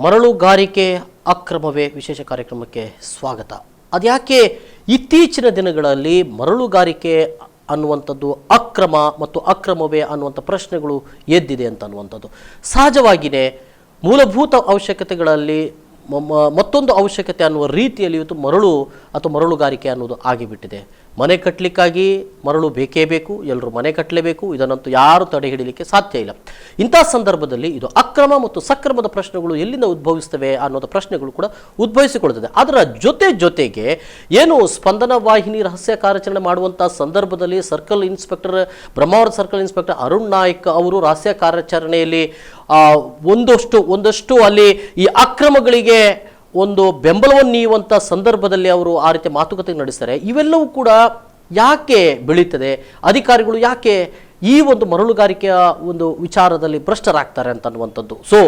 ಮರಳುಗಾರಿಕೆ ಅಕ್ರಮವೇ ವಿಶೇಷ ಕಾರ್ಯಕ್ರಮಕ್ಕೆ ಸ್ವಾಗತ. ಅದ್ಯಾಕೆ ಇತ್ತೀಚಿನ ದಿನಗಳಲ್ಲಿ ಮರಳುಗಾರಿಕೆ ಅನ್ನುವಂಥದ್ದು ಅಕ್ರಮ ಮತ್ತು ಅಕ್ರಮವೇ ಅನ್ನುವಂಥ ಪ್ರಶ್ನೆಗಳು ಎದ್ದಿದೆ ಅಂತ ಅನ್ನುವಂಥದ್ದು ಸಹಜವಾಗಿಯೇ ಮೂಲಭೂತ ಅವಶ್ಯಕತೆಗಳಲ್ಲಿ ಮತ್ತೊಂದು ಅವಶ್ಯಕತೆ ಅನ್ನುವ ರೀತಿಯಲ್ಲಿ ಇವತ್ತು ಮರಳು ಅಥವಾ ಮರಳುಗಾರಿಕೆ ಅನ್ನೋದು ಆಗಿಬಿಟ್ಟಿದೆ. ಮನೆ ಕಟ್ಟಲಿಕ್ಕಾಗಿ ಮರಳು ಬೇಕೇ ಬೇಕು, ಎಲ್ಲರೂ ಮನೆ ಕಟ್ಟಲೇಬೇಕು, ಇದನ್ನಂತೂ ಯಾರು ತಡೆ ಹಿಡಿಯಲಿಕ್ಕೆ ಸಾಧ್ಯ ಇಲ್ಲ. ಇಂಥ ಸಂದರ್ಭದಲ್ಲಿ ಇದು ಅಕ್ರಮ ಮತ್ತು ಸಕ್ರಮದ ಪ್ರಶ್ನೆಗಳು ಎಲ್ಲಿಂದ ಉದ್ಭವಿಸ್ತವೆ ಅನ್ನೋದು ಪ್ರಶ್ನೆಗಳು ಕೂಡ ಉದ್ಭವಿಸಿಕೊಳ್ಳುತ್ತದೆ. ಅದರ ಜೊತೆಗೆ ಏನು ಸ್ಪಂದನ ವಾಹಿನಿ ರಹಸ್ಯ ಕಾರ್ಯಾಚರಣೆ ಮಾಡುವಂಥ ಸಂದರ್ಭದಲ್ಲಿ circle inspector Brahmavar circle inspector Arun Naik ಅವರು ರಹಸ್ಯ ಕಾರ್ಯಾಚರಣೆಯಲ್ಲಿ ಒಂದಷ್ಟು ಅಲ್ಲಿ ಈ ಅಕ್ರಮಗಳಿಗೆ ಒಂದು ಬೆಂಬಲವನ್ನು ನೀಡುವಂಥ ಸಂದರ್ಭದಲ್ಲಿ ಅವರು ಆ ರೀತಿ ಮಾತುಕತೆ ನಡೆಸ್ತಾರೆ. ಇವೆಲ್ಲವೂ ಕೂಡ ಯಾಕೆ ಬೆಳೀತದೆ, ಅಧಿಕಾರಿಗಳು ಯಾಕೆ ಈ ಒಂದು ಮರಳುಗಾರಿಕೆಯ ಒಂದು ವಿಚಾರದಲ್ಲಿ ಭ್ರಷ್ಟರಾಗ್ತಾರೆ ಅಂತ ಅನ್ನುವಂಥದ್ದು. ಸೊ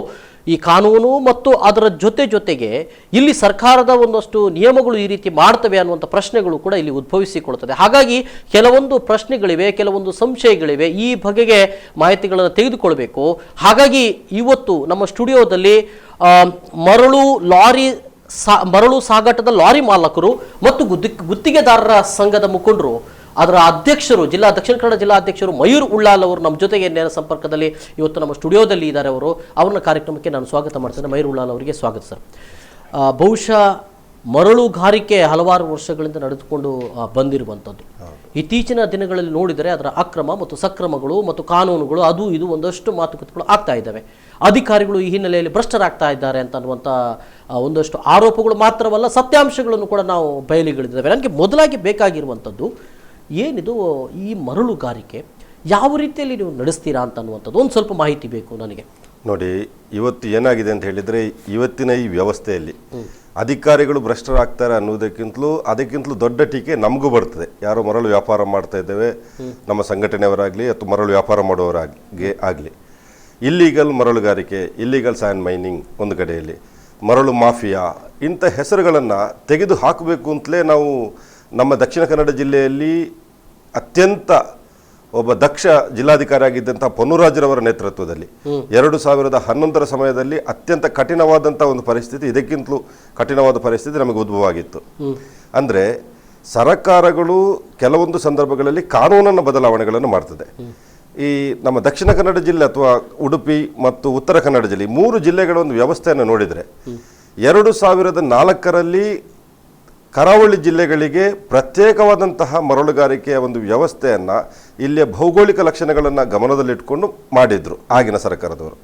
ಈ ಕಾನೂನು ಮತ್ತು ಅದರ ಜೊತೆಗೆ ಇಲ್ಲಿ ಸರ್ಕಾರದ ಒಂದಷ್ಟು ನಿಯಮಗಳು ಈ ರೀತಿ ಮಾಡ್ತವೆ ಅನ್ನುವಂಥ ಪ್ರಶ್ನೆಗಳು ಕೂಡ ಇಲ್ಲಿ ಉದ್ಭವಿಸಿಕೊಳ್ಳುತ್ತದೆ. ಹಾಗಾಗಿ ಕೆಲವೊಂದು ಪ್ರಶ್ನೆಗಳಿವೆ, ಕೆಲವೊಂದು ಸಂಶಯಗಳಿವೆ, ಈ ಬಗೆಗೆ ಮಾಹಿತಿಗಳನ್ನು ತೆಗೆದುಕೊಳ್ಬೇಕು. ಹಾಗಾಗಿ ಇವತ್ತು ನಮ್ಮ ಸ್ಟುಡಿಯೋದಲ್ಲಿ ಮರಳು ಸಾಗಾಟದ ಲಾರಿ ಮಾಲಕರು ಮತ್ತು ಗುತ್ತಿಗೆದಾರರ ಸಂಘದ ಮುಖಂಡರು, ಅದರ ಅಧ್ಯಕ್ಷರು, ದಕ್ಷಿಣ ಕನ್ನಡ ಜಿಲ್ಲಾ ಅಧ್ಯಕ್ಷರು ಮಯೂರ್ ಉಳ್ಳಾಲ್ ಅವರು ನಮ್ಮ ಜೊತೆಗೆ ನೇರ ಸಂಪರ್ಕದಲ್ಲಿ ಇವತ್ತು ನಮ್ಮ ಸ್ಟುಡಿಯೋದಲ್ಲಿ ಇದ್ದಾರೆ. ಅವ್ರನ್ನ ಕಾರ್ಯಕ್ರಮಕ್ಕೆ ನಾನು ಸ್ವಾಗತ ಮಾಡ್ತೇನೆ. ಮಯೂರ್ ಉಳ್ಳಾಲ್ ಅವರಿಗೆ ಸ್ವಾಗತ ಸರ್. ಬಹುಶಃ ಮರಳುಗಾರಿಕೆ ಹಲವಾರು ವರ್ಷಗಳಿಂದ ನಡೆದುಕೊಂಡು ಬಂದಿರುವಂಥದ್ದು. ಇತ್ತೀಚಿನ ದಿನಗಳಲ್ಲಿ ನೋಡಿದರೆ ಅದರ ಅಕ್ರಮ ಮತ್ತು ಸಕ್ರಮಗಳು ಮತ್ತು ಕಾನೂನುಗಳು ಅದು ಇದು ಒಂದಷ್ಟು ಮಾತುಕತೆಗಳು ಆಗ್ತಾ ಇದ್ದಾವೆ. ಅಧಿಕಾರಿಗಳು ಈ ಹಿನ್ನೆಲೆಯಲ್ಲಿ ಭ್ರಷ್ಟರಾಗ್ತಾ ಇದ್ದಾರೆ ಅಂತ ಅನ್ನುವಂಥ ಒಂದಷ್ಟು ಆರೋಪಗಳು ಮಾತ್ರವಲ್ಲ, ಸತ್ಯಾಂಶಗಳನ್ನು ಕೂಡ ನಾವು ಬಯಲಿಗಳಿದ್ದಾವೆ. ನನಗೆ ಮೊದಲಾಗಿ ಬೇಕಾಗಿರುವಂಥದ್ದು ಏನಿದು ಈ ಮರಳುಗಾರಿಕೆ ಯಾವ ರೀತಿಯಲ್ಲಿ ನೀವು ನಡೆಸ್ತೀರಾ ಅಂತ ಅನ್ನುವಂಥದ್ದು ಒಂದು ಸ್ವಲ್ಪ ಮಾಹಿತಿ ಬೇಕು ನನಗೆ. ನೋಡಿ, ಇವತ್ತು ಏನಾಗಿದೆ ಅಂತ ಹೇಳಿದರೆ, ಇವತ್ತಿನ ಈ ವ್ಯವಸ್ಥೆಯಲ್ಲಿ ಅಧಿಕಾರಿಗಳು ಭ್ರಷ್ಟರಾಗ್ತಾರೆ ಅದಕ್ಕಿಂತಲೂ ದೊಡ್ಡ ಟೀಕೆ ನಮಗೂ ಬರ್ತದೆ. ಯಾರೋ ಮರಳು ವ್ಯಾಪಾರ ಮಾಡ್ತಾ ಇದ್ದೇವೆ, ನಮ್ಮ ಸಂಘಟನೆಯವರಾಗಲಿ ಅಥವಾ ಮರಳು ವ್ಯಾಪಾರ ಮಾಡೋರಾಗಲಿ ಇಲ್ಲೀಗಲ್ ಮರಳುಗಾರಿಕೆ, ಇಲ್ಲೀಗಲ್ ಸ್ಯಾಂಡ್ ಮೈನಿಂಗ್ ಒಂದು ಕಡೆಯಲ್ಲಿ, ಮರಳು ಮಾಫಿಯಾ ಇಂಥ ಹೆಸರುಗಳನ್ನು ತೆಗೆದು ಹಾಕಬೇಕು ಅಂತಲೇ ನಾವು ನಮ್ಮ ದಕ್ಷಿಣ ಕನ್ನಡ ಜಿಲ್ಲೆಯಲ್ಲಿ ಅತ್ಯಂತ ಒಬ್ಬ ದಕ್ಷ ಜಿಲ್ಲಾಧಿಕಾರಿ ಆಗಿದ್ದಂಥ ಪೊನ್ನುರಾಜರವರ ನೇತೃತ್ವದಲ್ಲಿ 2011ರ ಸಮಯದಲ್ಲಿ ಅತ್ಯಂತ ಕಠಿಣವಾದಂಥ ಒಂದು ಪರಿಸ್ಥಿತಿ, ಇದಕ್ಕಿಂತಲೂ ಕಠಿಣವಾದ ಪರಿಸ್ಥಿತಿ ನಮಗೆ ಉದ್ಭವ ಆಗಿತ್ತು. ಅಂದರೆ ಸರ್ಕಾರಗಳು ಕೆಲವೊಂದು ಸಂದರ್ಭಗಳಲ್ಲಿ ಕಾನೂನನ್ನು ಬದಲಾವಣೆಗಳನ್ನು ಮಾಡ್ತದೆ. ಈ ನಮ್ಮ ದಕ್ಷಿಣ ಕನ್ನಡ ಜಿಲ್ಲೆ ಅಥವಾ ಉಡುಪಿ ಮತ್ತು ಉತ್ತರ ಕನ್ನಡ ಜಿಲ್ಲೆ 3 ಜಿಲ್ಲೆಗಳ ಒಂದು ವ್ಯವಸ್ಥೆಯನ್ನು ನೋಡಿದರೆ 2004ರಲ್ಲಿ ಕರಾವಳಿ ಜಿಲ್ಲೆಗಳಿಗೆ ಪ್ರತ್ಯೇಕವಾದಂತಹ ಮರಳುಗಾರಿಕೆಯ ಒಂದು ವ್ಯವಸ್ಥೆಯನ್ನು ಇಲ್ಲಿಯ ಭೌಗೋಳಿಕ ಲಕ್ಷಣಗಳನ್ನು ಗಮನದಲ್ಲಿಟ್ಕೊಂಡು ಮಾಡಿದ್ರು ಆಗಿನ ಸರ್ಕಾರದವರು.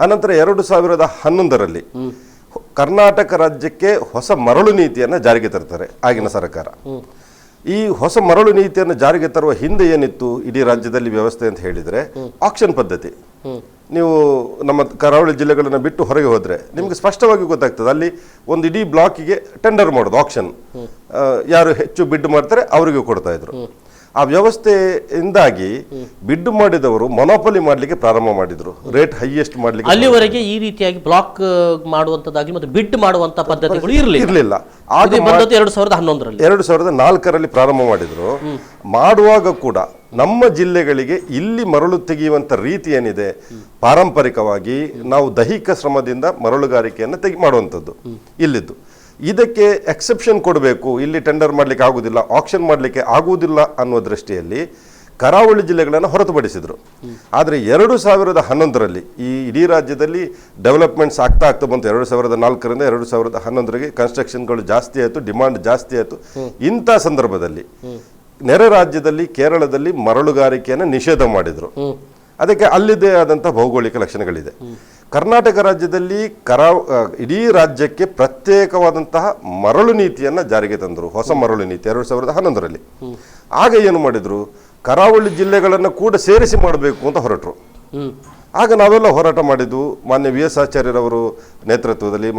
ಅನಂತರ 2011ರಲ್ಲಿ ಕರ್ನಾಟಕ ರಾಜ್ಯಕ್ಕೆ ಹೊಸ ಮರಳು ನೀತಿಯನ್ನು ಜಾರಿಗೆ ತರ್ತಾರೆ ಆಗಿನ ಸರ್ಕಾರ. ಈ ಹೊಸ ಮರಳು ನೀತಿಯನ್ನು ಜಾರಿಗೆ ತರುವ ಹಿಂದೆ ಏನಿತ್ತು ಇಡೀ ರಾಜ್ಯದಲ್ಲಿ ವ್ಯವಸ್ಥೆ ಅಂತ ಹೇಳಿದರೆ ಆಕ್ಷನ್ ಪದ್ಧತಿ. ನೀವು ನಮ್ಮ ಕರಾವಳಿ ಜಿಲ್ಲೆಗಳನ್ನು ಬಿಟ್ಟು ಹೊರಗೆ ಹೋದರೆ ನಿಮಗೆ ಸ್ಪಷ್ಟವಾಗಿ ಗೊತ್ತಾಗ್ತದೆ. ಅಲ್ಲಿ ಒಂದು ಇಡೀ ಬ್ಲಾಕಿಗೆ ಟೆಂಡರ್ ಮಾಡೋದು, ಆಕ್ಷನ್, ಯಾರು ಹೆಚ್ಚು ಬಿಡ್ ಮಾಡ್ತಾರೆ ಅವರಿಗೆ ಕೊಡ್ತಾ ಇದ್ರು. ಆ ವ್ಯವಸ್ಥೆಯಿಂದಾಗಿ ಬಿಡ್ ಮಾಡಿದವರು ಮೊನೋಪಲಿ ಮಾಡಲಿಕ್ಕೆ ಪ್ರಾರಂಭ ಮಾಡಿದ್ರು, ರೇಟ್ ಹೈಯೆಸ್ಟ್ ಮಾಡಲಿಕ್ಕೆ. ಅಲ್ಲಿವರೆಗೆ ಈ ರೀತಿಯಾಗಿ ಬ್ಲಾಕ್ ಮಾಡುವಂಥದ್ದಾಗಲಿ ಮತ್ತು ಬಿಡ್ ಮಾಡುವಂಥ ಪದ್ಧತಿಗಳು ಇರಲಿಲ್ಲ. ಆಗ 2011ರಲ್ಲಿ ಪ್ರಾರಂಭ ಮಾಡಿದ್ರು. ಮಾಡುವಾಗ ಕೂಡ ನಮ್ಮ ಜಿಲ್ಲೆಗಳಿಗೆ ಇಲ್ಲಿ ಮರಳು ತೆಗೆಯುವಂಥ ರೀತಿ ಏನಿದೆ, ಪಾರಂಪರಿಕವಾಗಿ ನಾವು ದೈಹಿಕ ಶ್ರಮದಿಂದ ಮರಳುಗಾರಿಕೆಯನ್ನು ಮಾಡುವಂಥದ್ದು ಇಲ್ಲಿದ್ದು. ಇದಕ್ಕೆ ಎಕ್ಸೆಪ್ಷನ್ ಕೊಡಬೇಕು, ಇಲ್ಲಿ ಟೆಂಡರ್ ಮಾಡಲಿಕ್ಕೆ ಆಗುವುದಿಲ್ಲ, ಆಕ್ಷನ್ ಮಾಡಲಿಕ್ಕೆ ಆಗುವುದಿಲ್ಲ ಅನ್ನುವ ದೃಷ್ಟಿಯಲ್ಲಿ ಕರಾವಳಿ ಜಿಲ್ಲೆಗಳನ್ನು ಹೊರತುಪಡಿಸಿದರು. ಆದರೆ 2011ರಲ್ಲಿ ಈ ಇಡೀ ರಾಜ್ಯದಲ್ಲಿ ಡೆವಲಪ್ಮೆಂಟ್ಸ್ ಆಗ್ತಾ ಬಂತು. 2004ರಿಂದ 2011ರಿಗೆ ಕನ್ಸ್ಟ್ರಕ್ಷನ್ಗಳು ಜಾಸ್ತಿ ಆಯಿತು, ಡಿಮಾಂಡ್ ಜಾಸ್ತಿ ಆಯಿತು. ಇಂಥ ಸಂದರ್ಭದಲ್ಲಿ ನೆರೆ ರಾಜ್ಯದಲ್ಲಿ ಕೇರಳದಲ್ಲಿ ಮರಳುಗಾರಿಕೆಯನ್ನು ನಿಷೇಧ ಮಾಡಿದರು. ಅದಕ್ಕೆ ಅಲ್ಲಿದ್ದೇ ಆದಂಥ ಭೌಗೋಳಿಕ ಲಕ್ಷಣಗಳಿದೆ. ಕರ್ನಾಟಕ ರಾಜ್ಯದಲ್ಲಿ ಇಡೀ ರಾಜ್ಯಕ್ಕೆ ಪ್ರತ್ಯೇಕವಾದಂತಹ ಮರಳು ನೀತಿಯನ್ನು ಜಾರಿಗೆ ತಂದರು, ಹೊಸ ಮರಳು ನೀತಿ 2011ರಲ್ಲಿ. ಆಗ ಏನು ಮಾಡಿದ್ರು, ಕರಾವಳಿ ಜಿಲ್ಲೆಗಳನ್ನು ಕೂಡ ಸೇರಿಸಿ ಮಾಡಬೇಕು ಅಂತ ಹೊರಟರು. ಆಗ ನಾವೆಲ್ಲ ಹೋರಾಟ ಮಾಡಿದ್ದು ಮಾನ್ಯ VS ಆಚಾರ್ಯರವರು ನೇತೃತ್ವದಲ್ಲಿ,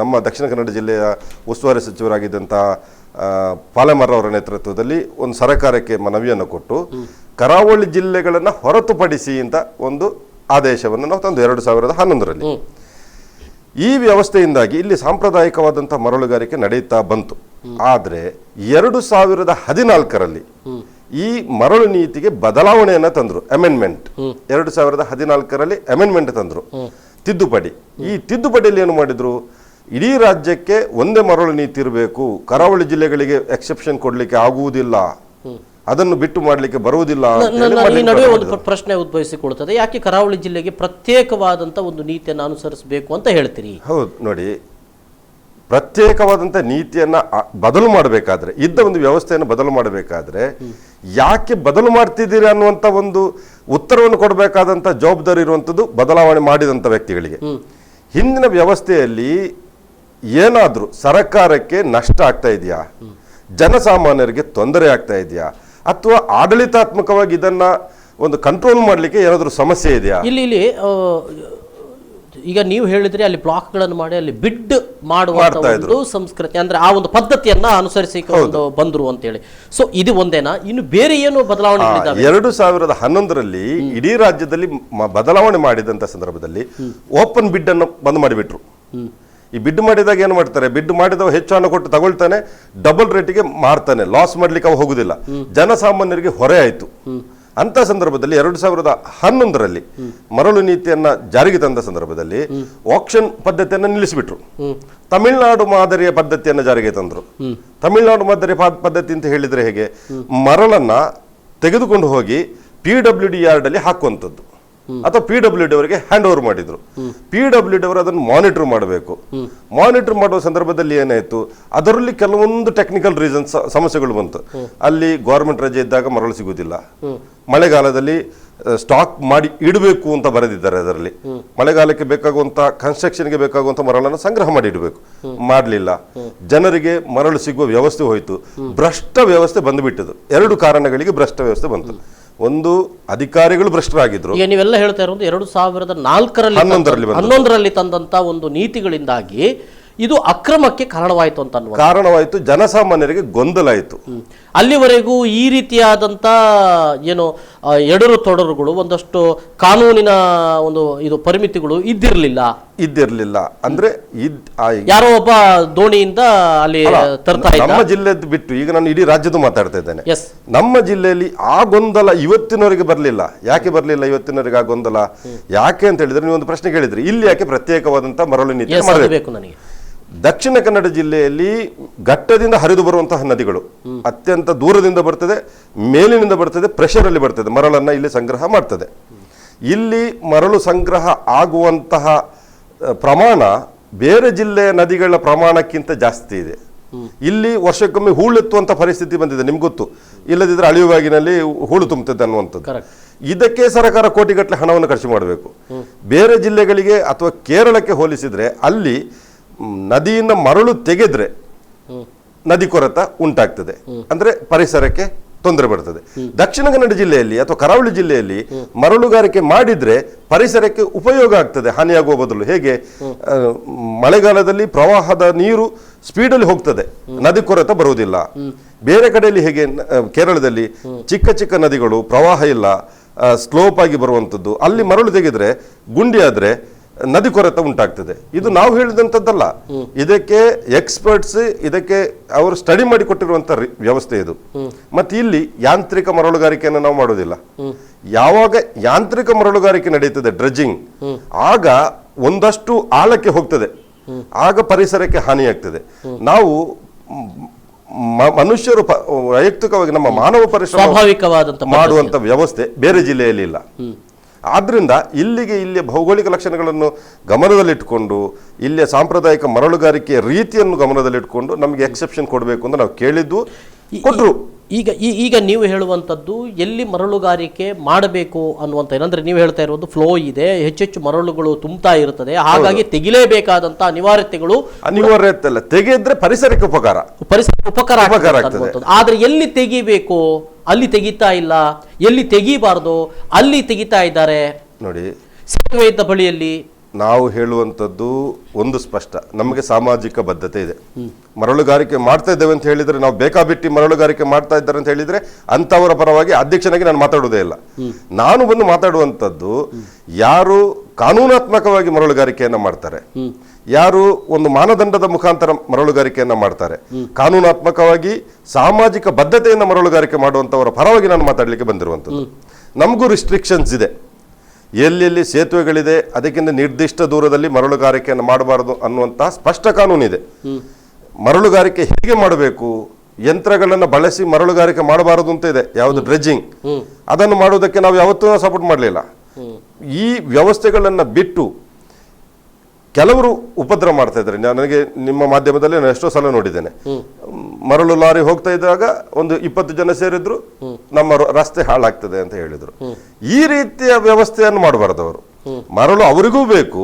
ನಮ್ಮ ದಕ್ಷಿಣ ಕನ್ನಡ ಜಿಲ್ಲೆಯ ಉಸ್ತುವಾರಿ ಸಚಿವರಾಗಿದ್ದಂಥ ಪಾಲೆಮರ್ರ ಅವರ ನೇತೃತ್ವದಲ್ಲಿ ಒಂದು ಸರ್ಕಾರಕ್ಕೆ ಮನವಿಯನ್ನು ಕೊಟ್ಟು ಕರಾವಳಿ ಜಿಲ್ಲೆಗಳನ್ನು ಹೊರತುಪಡಿಸಿ ಅಂತ ಒಂದು ಆದೇಶವನ್ನು ನಾವು ತಂದು 2011ರಲ್ಲಿ. ಈ ವ್ಯವಸ್ಥೆಯಿಂದಾಗಿ ಇಲ್ಲಿ ಸಾಂಪ್ರದಾಯಿಕವಾದಂಥ ಮರಳುಗಾರಿಕೆ ನಡೆಯುತ್ತಾ ಬಂತು. ಆದರೆ 2014ರಲ್ಲಿ ಈ ಮರಳು ನೀತಿಗೆ ಬದಲಾವಣೆಯನ್ನು ತಂದರು, ಅಮೆಂಡ್ಮೆಂಟ್. 2014ರಲ್ಲಿ ಅಮೆಂಡ್ಮೆಂಟ್ ತಂದರು. ತಿದ್ದುಪಡಿ. ಈ ತಿದ್ದುಪಡಿಯಲ್ಲಿ ಏನು ಮಾಡಿದ್ರು, ಇಡೀ ರಾಜ್ಯಕ್ಕೆ ಒಂದೇ ಮರಳು ನೀತಿ ಇರಬೇಕು, ಕರಾವಳಿ ಜಿಲ್ಲೆಗಳಿಗೆ ಎಕ್ಸೆಪ್ಷನ್ ಕೊಡ್ಲಿಕ್ಕೆ ಆಗುವುದಿಲ್ಲ, ಅದನ್ನು ಬಿಟ್ಟು ಮಾಡಲಿಕ್ಕೆ ಬರುವುದಿಲ್ಲ. ಈ ನಡುವೆ ಒಂದು ಪ್ರಶ್ನೆ ಉದ್ಭವಿಸಿಕೊಳ್ತದೆ, ಯಾಕೆ ಕರಾವಳಿ ಜಿಲ್ಲೆಗೆ ಪ್ರತ್ಯೇಕವಾದಂತ ಒಂದು ನೀತಿಯನ್ನು ಅನುಸರಿಸಬೇಕು ಅಂತ ಹೇಳ್ತೀರಿ? ಹೌದು ನೋಡಿ, ಪ್ರತ್ಯೇಕವಾದಂಥ ನೀತಿಯನ್ನ ಬದಲು ಮಾಡಬೇಕಾದ್ರೆ, ಇದ್ದ ಒಂದು ವ್ಯವಸ್ಥೆಯನ್ನು ಬದಲು ಮಾಡಬೇಕಾದ್ರೆ ಯಾಕೆ ಬದಲು ಮಾಡ್ತಿದ್ದೀರಿ ಅನ್ನುವಂಥ ಒಂದು ಉತ್ತರವನ್ನು ಕೊಡಬೇಕಾದಂಥ ಜವಾಬ್ದಾರಿ ಇರುವಂಥದ್ದು ಬದಲಾವಣೆ ಮಾಡಿದಂಥ ವ್ಯಕ್ತಿಗಳಿಗೆ. ಹಿಂದಿನ ವ್ಯವಸ್ಥೆಯಲ್ಲಿ ಏನಾದರೂ ಸರ್ಕಾರಕ್ಕೆ ನಷ್ಟ ಆಗ್ತಾ ಇದೆಯಾ, ಜನಸಾಮಾನ್ಯರಿಗೆ ತೊಂದರೆ ಆಗ್ತಾ ಇದೆಯಾ, ಅಥವಾ ಆಡಳಿತಾತ್ಮಕವಾಗಿ ಇದನ್ನ ಒಂದು ಕಂಟ್ರೋಲ್ ಮಾಡಲಿಕ್ಕೆ ಏನಾದರೂ ಸಮಸ್ಯೆ ಇದೆಯಾ? ಇಲ್ಲಿ ಈಗ ನೀವು ಹೇಳಿದ್ರೆ ಅಲ್ಲಿ ಬ್ಲಾಕ್ಗಳನ್ನು ಮಾಡಿ ಅಲ್ಲಿ ಬಿಡ್ ಮಾಡುವ ಒಂದು ಸಂಸ್ಕೃತಿ, ಅಂದ್ರೆ ಆ ಒಂದು ಪದ್ಧತಿಯನ್ನ ಅನುಸರಿಸಿಕೊಂಡು ಬಂದ್ರು ಅಂತ ಹೇಳಿ. ಸೊ ಇದು ಒಂದೇನಾ, ಇನ್ನು ಬೇರೆ ಏನು ಬದಲಾವಣೆ? 2011ರಲ್ಲಿ ಇಡೀ ರಾಜ್ಯದಲ್ಲಿ ಬದಲಾವಣೆ ಮಾಡಿದಂತ ಸಂದರ್ಭದಲ್ಲಿ ಓಪನ್ ಬಿಡ್ ಅನ್ನು ಬಂದ್ ಮಾಡಿಬಿಟ್ರು. ಈ ಬಿಡ್ ಮಾಡಿದಾಗ ಏನು ಮಾಡ್ತಾರೆ, ಬಿಡ್ ಮಾಡಿದವ ಹೆಚ್ಚು ಹಣ ಕೊಟ್ಟು ತಗೊಳ್ತಾನೆ, ಡಬಲ್ ರೇಟಿಗೆ ಮಾರ್ತಾನೆ, ಲಾಸ್ ಮಾಡ್ಲಿಕ್ಕೆ ಅವ ಹೋಗುದಿಲ್ಲ, ಜನಸಾಮಾನ್ಯರಿಗೆ ಹೊರೆ ಆಯ್ತು. ಅಂತ ಸಂದರ್ಭದಲ್ಲಿ 2011ರಲ್ಲಿ ಮರಳು ನೀತಿಯನ್ನ ಜಾರಿಗೆ ತಂದ ಸಂದರ್ಭದಲ್ಲಿ ಆಕ್ಷನ್ ಪದ್ಧತಿಯನ್ನ ನಿಲ್ಲಿಸಿಬಿಟ್ರು. ತಮಿಳುನಾಡು ಮಾದರಿಯ ಪದ್ಧತಿಯನ್ನ ಜಾರಿಗೆ ತಂದ್ರು. ತಮಿಳುನಾಡು ಮಾದರಿಯ ಪದ್ಧತಿ ಅಂತ ಹೇಳಿದ್ರೆ ಹೇಗೆ, ಮರಳನ್ನ ತೆಗೆದುಕೊಂಡು ಹೋಗಿ PWD ಯಾರ್ಡ್ ಅಲ್ಲಿ ಹಾಕುವಂಥದ್ದು, ಅಥವಾ PWD ಅವರಿಗೆ ಹ್ಯಾಂಡ್ ಓವರ್ ಮಾಡಿದ್ರು. PWD ಅವರು ಅದನ್ನು ಮಾನಿಟರ್ ಮಾಡಬೇಕು. ಮಾನಿಟರ್ ಮಾಡುವ ಸಂದರ್ಭದಲ್ಲಿ ಏನಾಯ್ತು, ಅದರಲ್ಲಿ ಕೆಲವೊಂದು ಟೆಕ್ನಿಕಲ್ ರೀಸನ್ಸ್ ಸಮಸ್ಯೆಗಳು ಬಂತು. ಅಲ್ಲಿ ಗವರ್ಮೆಂಟ್ ರಜೆ ಇದ್ದಾಗ ಮರಳು ಸಿಗುವುದಿಲ್ಲ, ಮಳೆಗಾಲದಲ್ಲಿ ಸ್ಟಾಕ್ ಮಾಡಿ ಇಡಬೇಕು ಅಂತ ಬರೆದಿದ್ದಾರೆ. ಅದರಲ್ಲಿ ಮಳೆಗಾಲಕ್ಕೆ ಬೇಕಾಗುವಂತ ಕನ್ಸ್ಟ್ರಕ್ಷನ್ಗೆ ಬೇಕಾಗುವಂತ ಮರಳನ್ನು ಸಂಗ್ರಹ ಮಾಡಿ ಇಡಬೇಕು, ಮಾಡಲಿಲ್ಲ. ಜನರಿಗೆ ಮರಳು ಸಿಗುವ ವ್ಯವಸ್ಥೆ ಹೋಯ್ತು, ಭ್ರಷ್ಟ ವ್ಯವಸ್ಥೆ ಬಂದುಬಿಟ್ಟದು. 2 ಕಾರಣಗಳಿಗೆ ಭ್ರಷ್ಟ ವ್ಯವಸ್ಥೆ ಬಂತು. ಒಂದು, ಅಧಿಕಾರಿಗಳು ಭ್ರಷ್ಟರಾಗಿದ್ರು. ಈಗ ನೀವೆಲ್ಲ ಹೇಳ್ತಾ ಇರೋದು 2011ರಲ್ಲಿ ತಂದಂತ ಒಂದು ನೀತಿಗಳಿಂದಾಗಿ ಇದು ಅಕ್ರಮಕ್ಕೆ ಕಾರಣವಾಯಿತು ಅಂತ ಕಾರಣವಾಯಿತು, ಜನಸಾಮಾನ್ಯರಿಗೆ ಗೊಂದಲ ಆಯಿತು. ಅಲ್ಲಿವರೆಗೂ ಈ ರೀತಿಯಾದಂತ ಏನು ಎಡರು ತೊಡರುಗಳು, ಒಂದಷ್ಟು ಕಾನೂನಿನ ಒಂದು ಇದು ಪರಿಮಿತಿಗಳು ಇದ್ದಿರಲಿಲ್ಲ. ಅಂದ್ರೆ ಯಾರೋ ಒಬ್ಬ ದೋಣಿಯಿಂದ ಅಲ್ಲಿ ತರ್ತಾ ಇದ್ದ. ನಮ್ಮ ಜಿಲ್ಲೆದ್ದು ಬಿಟ್ಟು ಈಗ ನಾನು ಇಡೀ ರಾಜ್ಯದ ಮಾತಾಡ್ತಾ ಇದ್ದೇನೆ. ನಮ್ಮ ಜಿಲ್ಲೆಯಲ್ಲಿ ಆ ಗೊಂದಲ ಇವತ್ತಿನವರೆಗೆ ಬರಲಿಲ್ಲ. ಯಾಕೆ ಬರಲಿಲ್ಲ ಇವತ್ತಿನವರೆಗೆ ಆ ಗೊಂದಲ? ಯಾಕೆ ಅಂತ ಹೇಳಿದ್ರೆ, ನೀವು ಒಂದು ಪ್ರಶ್ನೆ ಕೇಳಿದ್ರಿ, ಇಲ್ಲಿ ಯಾಕೆ ಪ್ರತ್ಯೇಕವಾದಂತಹ ಮರಳು ನೀತಿ ಮಾಡಬೇಕು? ನನಗೆ ದಕ್ಷಿಣ ಕನ್ನಡ ಜಿಲ್ಲೆಯಲ್ಲಿ ಘಟ್ಟದಿಂದ ಹರಿದು ಬರುವಂತಹ ನದಿಗಳು ಅತ್ಯಂತ ದೂರದಿಂದ ಬರ್ತದೆ, ಮೇಲಿನಿಂದ ಬರ್ತದೆ, ಪ್ರೆಷರ್ ಅಲ್ಲಿ ಬರ್ತದೆ, ಮರಳನ್ನ ಇಲ್ಲಿ ಸಂಗ್ರಹ ಮಾಡ್ತದೆ. ಇಲ್ಲಿ ಮರಳು ಸಂಗ್ರಹ ಆಗುವಂತಹ ಪ್ರಮಾಣ ಬೇರೆ ಜಿಲ್ಲೆಯ ನದಿಗಳ ಪ್ರಮಾಣಕ್ಕಿಂತ ಜಾಸ್ತಿ ಇದೆ. ಇಲ್ಲಿ ವರ್ಷಕ್ಕೊಮ್ಮೆ ಹೂಳೆತ್ತುವಂತ ಪರಿಸ್ಥಿತಿ ಬಂದಿದೆ, ನಿಮ್ಗೆ ಗೊತ್ತು. ಇಲ್ಲದಿದ್ರೆ ಅಳಿಯುವಾಗಿನಲ್ಲಿ ಹೂಳು ತುಂಬುತ್ತದೆ ಅನ್ನುವಂಥದ್ದು. ಇದಕ್ಕೆ ಸರ್ಕಾರ ಕೋಟಿಗಟ್ಟಲೆ ಹಣವನ್ನು ಖರ್ಚು ಮಾಡಬೇಕು. ಬೇರೆ ಜಿಲ್ಲೆಗಳಿಗೆ ಅಥವಾ ಕೇರಳಕ್ಕೆ ಹೋಲಿಸಿದ್ರೆ ಅಲ್ಲಿ ನದಿಯಿಂದ ಮರಳು ತೆಗೆದ್ರೆ ನದಿ ಕೊರತ ಉಂಟಾಗ್ತದೆ, ಅಂದ್ರೆ ಪರಿಸರಕ್ಕೆ ತೊಂದರೆ ಬರ್ತದೆ. ದಕ್ಷಿಣ ಕನ್ನಡ ಜಿಲ್ಲೆಯಲ್ಲಿ ಅಥವಾ ಕರಾವಳಿ ಜಿಲ್ಲೆಯಲ್ಲಿ ಮರಳುಗಾರಿಕೆ ಮಾಡಿದ್ರೆ ಪರಿಸರಕ್ಕೆ ಉಪಯೋಗ ಆಗ್ತದೆ, ಹಾನಿಯಾಗುವ ಬದಲು. ಹೇಗೆ, ಮಳೆಗಾಲದಲ್ಲಿ ಪ್ರವಾಹದ ನೀರು ಸ್ಪೀಡಲ್ಲಿ ಹೋಗ್ತದೆ, ನದಿ ಕೊರತೆ ಬರುವುದಿಲ್ಲ. ಬೇರೆ ಕಡೆಯಲ್ಲಿ ಹೇಗೆ, ಕೇರಳದಲ್ಲಿ ಚಿಕ್ಕ ಚಿಕ್ಕ ನದಿಗಳು, ಪ್ರವಾಹ ಇಲ್ಲ, ಸ್ಲೋಪ್ ಆಗಿ ಬರುವಂಥದ್ದು, ಅಲ್ಲಿ ಮರಳು ತೆಗೆದ್ರೆ ಗುಂಡಿ ಆದ್ರೆ ನದಿ ಕೊರತೆ ಉಂಟಾಗ್ತದೆ. ಇದು ನಾವು ಹೇಳಿದಂಥದ್ದಲ್ಲ, ಇದಕ್ಕೆ ಎಕ್ಸ್ಪರ್ಟ್ಸ್, ಇದಕ್ಕೆ ಅವರು ಸ್ಟಡಿ ಮಾಡಿ ಕೊಟ್ಟಿರುವಂತ ವ್ಯವಸ್ಥೆ ಇದು. ಮತ್ತೆ ಇಲ್ಲಿ ಯಾಂತ್ರಿಕ ಮರಳುಗಾರಿಕೆಯನ್ನು ನಾವು ಮಾಡೋದಿಲ್ಲ. ಯಾವಾಗ ಯಾಂತ್ರಿಕ ಮರಳುಗಾರಿಕೆ ನಡೀತದೆ, ಡ್ರೆಡ್ಜಿಂಗ್, ಆಗ ಒಂದಷ್ಟು ಆಳಕ್ಕೆ ಹೋಗ್ತದೆ, ಆಗ ಪರಿಸರಕ್ಕೆ ಹಾನಿಯಾಗ್ತದೆ. ನಾವು ಮನುಷ್ಯರು ವೈಯಕ್ತಿಕವಾಗಿ ನಮ್ಮ ಮಾನವ ಪರಿಶ್ರಮ ಮಾಡುವಂತ ವ್ಯವಸ್ಥೆ ಬೇರೆ ಜಿಲ್ಲೆಯಲ್ಲಿ ಇಲ್ಲ. ಆದ್ರಿಂದ ಇಲ್ಲಿಯ ಭೌಗೋಳಿಕ ಲಕ್ಷಣಗಳನ್ನು ಗಮನದಲ್ಲಿಟ್ಟುಕೊಂಡು, ಇಲ್ಲಿಯ ಸಾಂಪ್ರದಾಯಿಕ ಮರಳುಗಾರಿಕೆಯ ರೀತಿಯನ್ನು ಗಮನದಲ್ಲಿಟ್ಟುಕೊಂಡು ನಮಗೆ ಎಕ್ಸೆಪ್ಷನ್ ಕೊಡಬೇಕು ಅಂತ ನಾವು ಕೇಳಿದ್ದು, ಕೊಟ್ಟರು. ಈಗ ನೀವು ಹೇಳುವಂಥದ್ದು ಎಲ್ಲಿ ಮರಳುಗಾರಿಕೆ ಮಾಡಬೇಕು ಅನ್ನುವಂಥ, ಏನಂದ್ರೆ ನೀವು ಹೇಳ್ತಾ ಇರೋದು ಫ್ಲೋ ಇದೆ, ಹೆಚ್ಚೆಚ್ಚು ಮರಳುಗಳು ತುಂಬ್ತಾ ಇರ್ತದೆ, ಹಾಗಾಗಿ ತೆಗಿಲೇಬೇಕಾದಂತ ಅನಿವಾರ್ಯತೆ ಅಲ್ಲ, ತೆಗೆದ್ರೆ ಪರಿಸರಕ್ಕೆ ಉಪಕಾರ ಆಗ್ತದೆ. ಆದ್ರೆ ಎಲ್ಲಿ ತೆಗಿಬೇಕು ಅಲ್ಲಿ ತೆಗಿತಾ ಇಲ್ಲ, ಎಲ್ಲಿ ತೆಗಿಬಾರ್ದು ಅಲ್ಲಿ ತೆಗಿತಾ ಇದ್ದಾರೆ. ನೋಡಿ, ಸೇತುವೆ ಇದ್ದ ಬಳಿಯಲ್ಲಿ ನಾವು ಹೇಳುವಂಥದ್ದು ಒಂದು ಸ್ಪಷ್ಟ, ನಮಗೆ ಸಾಮಾಜಿಕ ಬದ್ಧತೆ ಇದೆ. ಮರಳುಗಾರಿಕೆ ಮಾಡ್ತಾ ಇದ್ದೇವೆ ಅಂತ ಹೇಳಿದ್ರೆ, ನಾವು ಬೇಕಾಬಿಟ್ಟಿ ಮರಳುಗಾರಿಕೆ ಮಾಡ್ತಾ ಇದ್ದಾರೆ ಅಂತ ಹೇಳಿದ್ರೆ ಅಂತವರ ಪರವಾಗಿ ಅಧ್ಯಕ್ಷನಾಗಿ ನಾನು ಮಾತಾಡುವುದೇ ಇಲ್ಲ. ನಾನು ಬಂದು ಮಾತಾಡುವಂಥದ್ದು, ಯಾರು ಕಾನೂನಾತ್ಮಕವಾಗಿ ಮರಳುಗಾರಿಕೆಯನ್ನ ಮಾಡ್ತಾರೆ, ಯಾರು ಒಂದು ಮಾನದಂಡದ ಮುಖಾಂತರ ಮರಳುಗಾರಿಕೆಯನ್ನ ಮಾಡ್ತಾರೆ, ಕಾನೂನಾತ್ಮಕವಾಗಿ ಸಾಮಾಜಿಕ ಬದ್ಧತೆಯಿಂದ ಮರಳುಗಾರಿಕೆ ಮಾಡುವಂತವರ ಪರವಾಗಿ ನಾನು ಮಾತಾಡಲಿಕ್ಕೆ ಬಂದಿರುವಂಥದ್ದು. ನಮಗೂ ರಿಸ್ಟ್ರಿಕ್ಷನ್ಸ್ ಇದೆ. ಎಲ್ಲೆಲ್ಲಿ ಸೇತುವೆಗಳಿದೆ ಅದಕ್ಕಿಂತ ನಿರ್ದಿಷ್ಟ ದೂರದಲ್ಲಿ ಮರಳುಗಾರಿಕೆಯನ್ನು ಮಾಡಬಾರದು ಅನ್ನುವಂತಹ ಸ್ಪಷ್ಟ ಕಾನೂನಿದೆ. ಮರಳುಗಾರಿಕೆ ಹೇಗೆ ಮಾಡಬೇಕು, ಯಂತ್ರಗಳನ್ನು ಬಳಸಿ ಮರಳುಗಾರಿಕೆ ಮಾಡಬಾರದು ಅಂತ ಇದೆ, ಯಾವುದು ಡ್ರೆಜ್ಜಿಂಗ್, ಅದನ್ನು ಮಾಡುವುದಕ್ಕೆ ನಾವು ಯಾವತ್ತೂ ಸಪೋರ್ಟ್ ಮಾಡಲಿಲ್ಲ. ಈ ವ್ಯವಸ್ಥೆಗಳನ್ನು ಬಿಟ್ಟು ಕೆಲವರು ಉಪದ್ರ ಮಾಡ್ತಾ ಇದ್ದಾರೆ. ನನಗೆ ನಿಮ್ಮ ಮಾಧ್ಯಮದಲ್ಲಿ ನಾನು ಎಷ್ಟೋ ಸಲ ನೋಡಿದ್ದೇನೆ, ಮರಳು ಲಾರಿ ಹೋಗ್ತಾ ಇದ್ದಾಗ ಒಂದು 20 ಜನ ಸೇರಿದ್ರು, ನಮ್ಮ ರಸ್ತೆ ಹಾಳಾಗ್ತದೆ ಅಂತ ಹೇಳಿದ್ರು. ಈ ರೀತಿಯ ವ್ಯವಸ್ಥೆಯನ್ನು ಮಾಡಬಾರದು ಅವರು. ಮರಳು ಅವರಿಗೂ ಬೇಕು,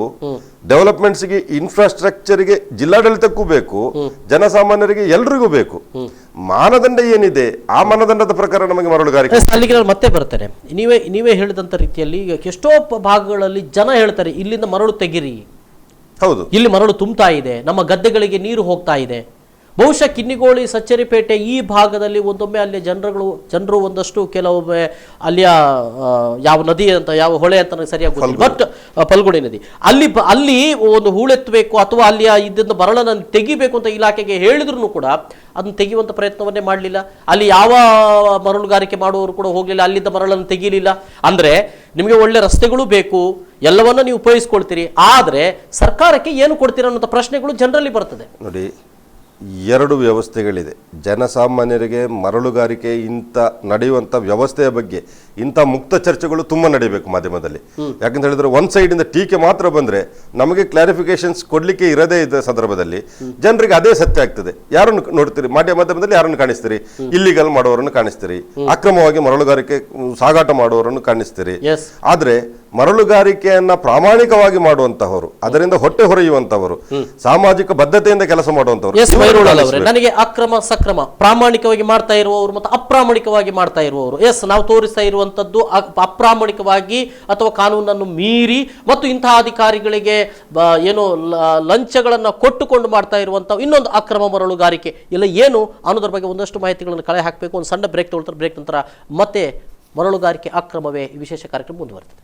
ಡೆವಲಪ್ಮೆಂಟ್ಸ್ಗೆ, ಇನ್ಫ್ರಾಸ್ಟ್ರಕ್ಚರ್ಗೆ, ಜಿಲ್ಲಾಡಳಿತಕ್ಕೂ ಬೇಕು, ಜನಸಾಮಾನ್ಯರಿಗೆ ಎಲ್ರಿಗೂ ಬೇಕು. ಮಾನದಂಡ ಏನಿದೆ ಆ ಮಾನದಂಡದ ಪ್ರಕಾರ ನಮಗೆ ಮರಳುಗಾರಿಕೆ. ಅಲ್ಲಿಗೆ ನಾನು ಮತ್ತೆ ಬರ್ತೇನೆ. ನೀವೇ ಹೇಳಿದಂತ ರೀತಿಯಲ್ಲಿ ಈಗ ಎಷ್ಟೋ ಭಾಗಗಳಲ್ಲಿ ಜನ ಹೇಳ್ತಾರೆ ಇಲ್ಲಿಂದ ಮರಳು ತೆಗಿರಿ, ಹೌದು, ಇಲ್ಲಿ ಮರಳು ತುಂಬ್ತಾ ಇದೆ, ನಮ್ಮ ಗದ್ದೆಗಳಿಗೆ ನೀರು ಹೋಗ್ತಾ ಇದೆ. ಬಹುಶಃ ಕಿನ್ನಿಗೋಳಿ, ಸಚ್ಚರಿಪೇಟೆ ಈ ಭಾಗದಲ್ಲಿ ಒಂದೊಮ್ಮೆ ಅಲ್ಲಿ ಜನರು ಒಂದಷ್ಟು ಕೆಲವೊಮ್ಮೆ ಅಲ್ಲಿಯ ಯಾವ ನದಿ ಅಂತ, ಯಾವ ಹೊಳೆ ಅಂತ ನನಗೆ ಸರಿಯಾಗಿ ಗೊತ್ತಿಲ್ಲ, ಬಟ್ ಫಲ್ಗುಣಿ ನದಿ, ಅಲ್ಲಿ ಒಂದು ಹೂಳೆತ್ತಬೇಕು ಅಥವಾ ಅಲ್ಲಿಯ ಇದನ್ನು ಮರಳನ್ನು ತೆಗಿಬೇಕು ಅಂತ ಇಲಾಖೆಗೆ ಹೇಳಿದ್ರು ಕೂಡ ಅದನ್ನು ತೆಗೆಯುವಂಥ ಪ್ರಯತ್ನವನ್ನೇ ಮಾಡಲಿಲ್ಲ. ಅಲ್ಲಿ ಯಾವ ಮರಳುಗಾರಿಕೆ ಮಾಡುವವರು ಕೂಡ ಹೋಗಲಿಲ್ಲ, ಅಲ್ಲಿದ್ದ ಮರಳನ್ನು ತೆಗೀಲಿಲ್ಲ. ಅಂದರೆ ನಿಮಗೆ ಒಳ್ಳೆ ರಸ್ತೆಗಳು ಬೇಕು, ಎಲ್ಲವನ್ನ ನೀವು ಉಪಯೋಗಿಸ್ಕೊಳ್ತೀರಿ, ಆದರೆ ಸರ್ಕಾರಕ್ಕೆ ಏನು ಕೊಡ್ತೀರಾ ಅನ್ನೋ ಪ್ರಶ್ನೆಗಳು ಜನರಲ್ಲಿ ಬರ್ತದೆ. ನೋಡಿ, 2 ವ್ಯವಸ್ಥೆಗಳಿದೆ. ಜನಸಾಮಾನ್ಯರಿಗೆ ಮರಳುಗಾರಿಕೆ ಇಂಥ ನಡೆಯುವಂಥ ವ್ಯವಸ್ಥೆಯ ಬಗ್ಗೆ ಇಂಥ ಮುಕ್ತ ಚರ್ಚೆಗಳು ತುಂಬ ನಡೀಬೇಕು ಮಾಧ್ಯಮದಲ್ಲಿ. ಯಾಕಂತ ಹೇಳಿದ್ರೆ ಒಂದು ಸೈಡಿಂದ ಟೀಕೆ ಮಾತ್ರ ಬಂದರೆ ನಮಗೆ ಕ್ಲಾರಿಫಿಕೇಶನ್ಸ್ ಕೊಡಲಿಕ್ಕೆ ಇರದೇ ಇದ್ದ ಸಂದರ್ಭದಲ್ಲಿ ಜನರಿಗೆ ಅದೇ ಸತ್ಯ ಆಗ್ತದೆ. ಯಾರನ್ನು ನೋಡ್ತೀರಿ ಮಾಧ್ಯಮದಲ್ಲಿ, ಯಾರನ್ನು ಕಾಣಿಸ್ತೀರಿ? ಇಲ್ಲಿಗಲ್ ಮಾಡುವವರನ್ನು ಕಾಣಿಸ್ತೀರಿ, ಅಕ್ರಮವಾಗಿ ಮರಳುಗಾರಿಕೆ ಸಾಗಾಟ ಮಾಡುವವರನ್ನು ಕಾಣಿಸ್ತೀರಿ. ಆದರೆ ಮರಳುಗಾರಿಕೆಯನ್ನ ಪ್ರಾಮಾಣಿಕವಾಗಿ ಮಾಡುವಂತಹವರು, ಅದರಿಂದ ಹೊಟ್ಟೆ ಹೊರೆಯುವಂತಹವರು, ಸಾಮಾಜಿಕ ಬದ್ಧತೆಯಿಂದ ಕೆಲಸ ಮಾಡುವಂತಹವರು, ನನಗೆ ಅಕ್ರಮ ಸಕ್ರಮ ಪ್ರಾಮಾಣಿಕವಾಗಿ ಮಾಡ್ತಾ ಇರುವವರು ಮತ್ತು ಅಪ್ರಾಮಾಣಿಕವಾಗಿ ಮಾಡ್ತಾ ಇರುವವರು, ನಾವು ತೋರಿಸ್ತಾ ಇರುವಂತದ್ದು ಅಪ್ರಾಮಾಣಿಕವಾಗಿ ಅಥವಾ ಕಾನೂನನ್ನು ಮೀರಿ ಮತ್ತು ಇಂತಹ ಅಧಿಕಾರಿಗಳಿಗೆ ಏನು ಲಂಚಗಳನ್ನು ಕೊಟ್ಟುಕೊಂಡು ಮಾಡ್ತಾ ಇರುವಂತಹ ಇನ್ನೊಂದು ಅಕ್ರಮ ಮರಳುಗಾರಿಕೆ ಇಲ್ಲ ಏನು ಅನ್ನೋದ್ರ ಬಗ್ಗೆ ಒಂದಷ್ಟು ಮಾಹಿತಿಗಳನ್ನು ಕಳೆ ಹಾಕಬೇಕು. ಒಂದು ಸಣ್ಣ ಬ್ರೇಕ್ ತಗೊಳ್ತಾರೆ. ಬ್ರೇಕ್ ನಂತರ ಮತ್ತೆ ಮರಳುಗಾರಿಕೆ ಅಕ್ರಮವೇ ವಿಶೇಷ ಕಾರ್ಯಕ್ರಮ ಮುಂದುವರೆದಿದೆ.